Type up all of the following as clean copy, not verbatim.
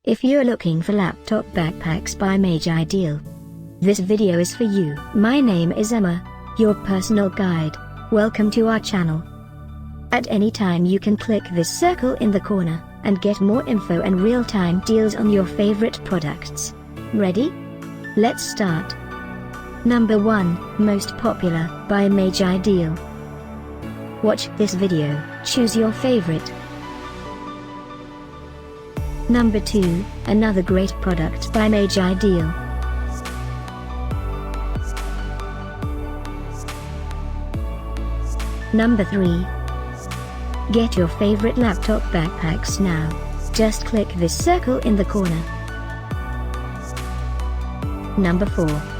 If you're looking for laptop backpacks by Magideal, this video is for you. My name is Emma, your personal guide. Welcome to our channel. At any time you can click this circle in the corner, and get more info and real-time deals on your favorite products. Ready? Let's start. Number 1, Most Popular, by Magideal. Watch this video, choose your favorite. Number 2, another great product by Magideal. Number 3. Get your favorite laptop backpacks now. Just click this circle in the corner. Number 4.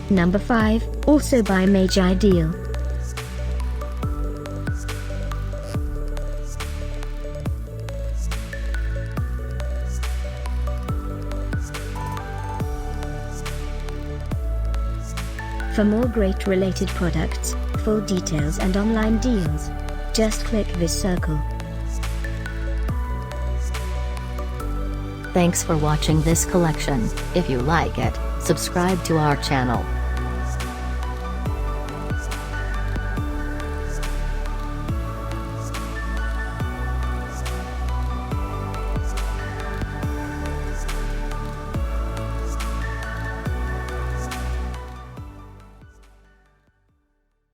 Number 5, also by Magideal. For more great related products, full details and online deals, just click this circle. Thanks for watching this collection. If you like it, subscribe to our channel.